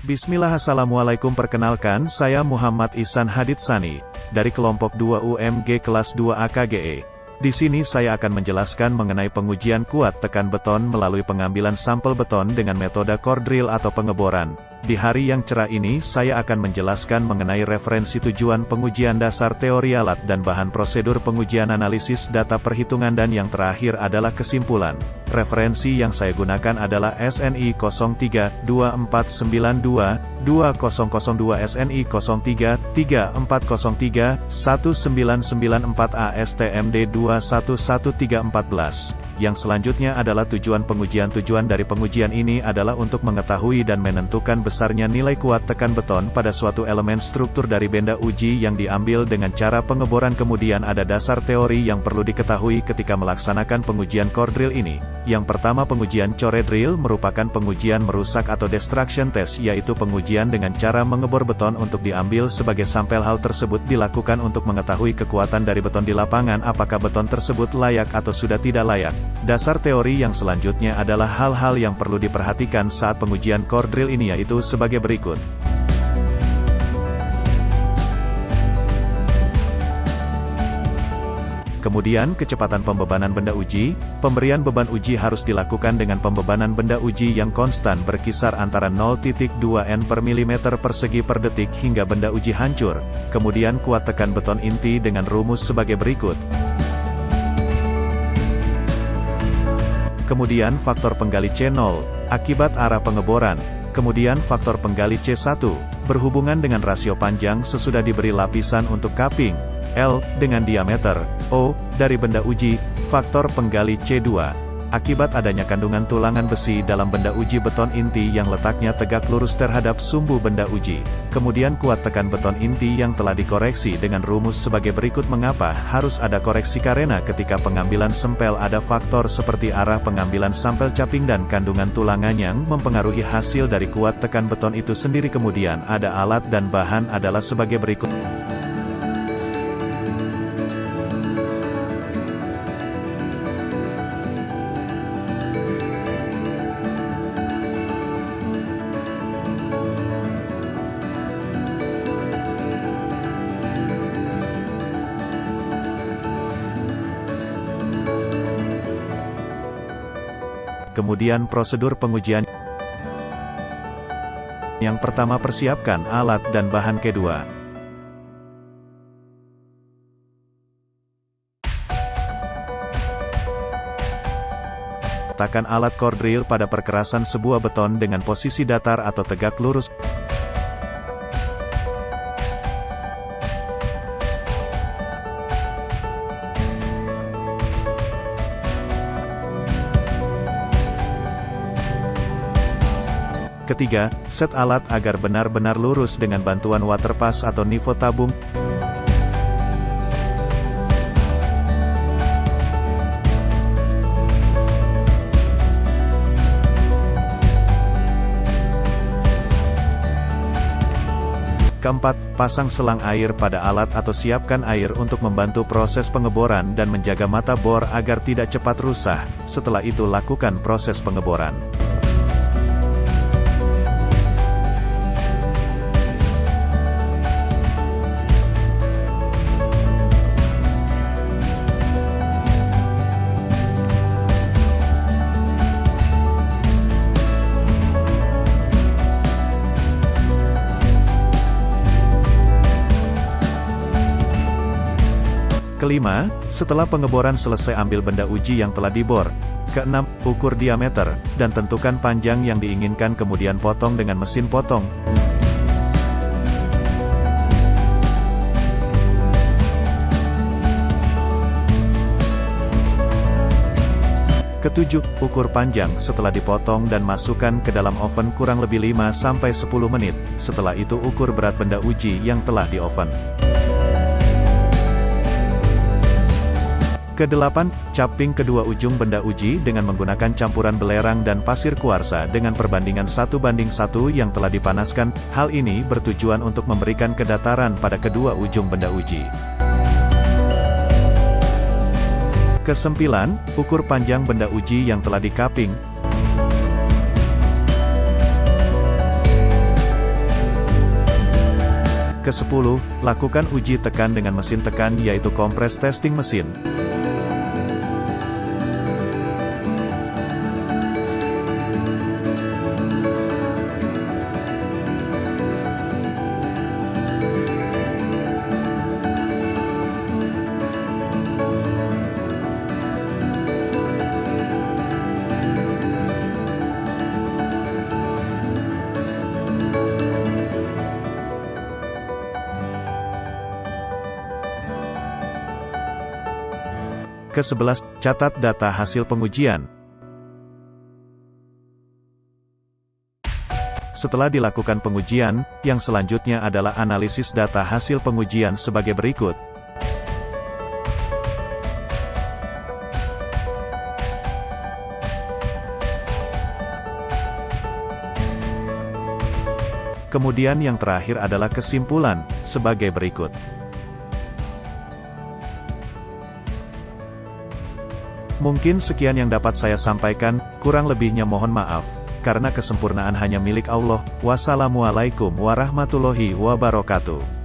Bismillah, Assalamualaikum. Perkenalkan, saya Muhammad Ihsan Haditsani, dari kelompok 2 UMG kelas 2 AKGE. Di sini saya akan menjelaskan mengenai pengujian kuat tekan beton melalui pengambilan sampel beton dengan metode core drill atau pengeboran. Di hari yang cerah ini saya akan menjelaskan mengenai referensi tujuan pengujian dasar teori alat dan bahan prosedur pengujian analisis data perhitungan dan yang terakhir adalah kesimpulan. Referensi yang saya gunakan adalah SNI 032492 2002 SNI 033403 1994 ASTMD 211314. Yang selanjutnya adalah tujuan pengujian. Tujuan dari pengujian ini adalah untuk mengetahui dan menentukan besarnya nilai kuat tekan beton pada suatu elemen struktur dari benda uji yang diambil dengan cara pengeboran. Kemudian ada dasar teori yang perlu diketahui ketika melaksanakan pengujian core drill ini. Yang pertama, pengujian core drill merupakan pengujian merusak atau destruction test, yaitu pengujian dengan cara mengebor beton untuk diambil sebagai sampel. Hal tersebut dilakukan untuk mengetahui kekuatan dari beton di lapangan, apakah beton tersebut layak atau sudah tidak layak. Dasar teori yang selanjutnya adalah hal-hal yang perlu diperhatikan saat pengujian core drill ini, yaitu sebagai berikut. Kemudian, kecepatan pembebanan benda uji. Pemberian beban uji harus dilakukan dengan pembebanan benda uji yang konstan berkisar antara 0,2 N per milimeter persegi per detik hingga benda uji hancur. Kemudian kuat tekan beton inti dengan rumus sebagai berikut. Kemudian faktor penggali C0, akibat arah pengeboran. Kemudian faktor penggali C1, berhubungan dengan rasio panjang sesudah diberi lapisan untuk cupping. L, dengan diameter, O, dari benda uji. Faktor penggali C2, akibat adanya kandungan tulangan besi dalam benda uji beton inti yang letaknya tegak lurus terhadap sumbu benda uji. Kemudian kuat tekan beton inti yang telah dikoreksi dengan rumus sebagai berikut. Mengapa harus ada koreksi? Karena ketika pengambilan sampel ada faktor seperti arah pengambilan sampel cupping dan kandungan tulangan yang mempengaruhi hasil dari kuat tekan beton itu sendiri. Kemudian ada alat dan bahan adalah sebagai berikut. Kemudian prosedur pengujian. Yang pertama, persiapkan alat dan bahan. Kedua, letakkan alat core drill pada perkerasan sebuah beton dengan posisi datar atau tegak lurus. Ketiga, set alat agar benar-benar lurus dengan bantuan waterpass atau nivå tabung. Keempat, pasang selang air pada alat atau siapkan air untuk membantu proses pengeboran dan menjaga mata bor agar tidak cepat rusak. Setelah itu lakukan proses pengeboran. Kelima, setelah pengeboran selesai, ambil benda uji yang telah dibor. Keenam, ukur diameter, dan tentukan panjang yang diinginkan, kemudian potong dengan mesin potong. Ketujuh, ukur panjang setelah dipotong dan masukkan ke dalam oven kurang lebih 5-10 menit. Setelah itu ukur berat benda uji yang telah di oven. Kedelapan, cupping kedua ujung benda uji dengan menggunakan campuran belerang dan pasir kuarsa dengan perbandingan 1:1 yang telah dipanaskan. Hal ini bertujuan untuk memberikan kedataran pada kedua ujung benda uji. Kesembilan, ukur panjang benda uji yang telah di-cupping. Ke-10, lakukan uji tekan dengan mesin tekan yaitu kompres testing mesin. Ke-11, catat data hasil pengujian. Setelah dilakukan pengujian, yang selanjutnya adalah analisis data hasil pengujian sebagai berikut. Kemudian yang terakhir adalah kesimpulan, sebagai berikut. Mungkin sekian yang dapat saya sampaikan, kurang lebihnya mohon maaf, karena kesempurnaan hanya milik Allah. Wassalamualaikum warahmatullahi wabarakatuh.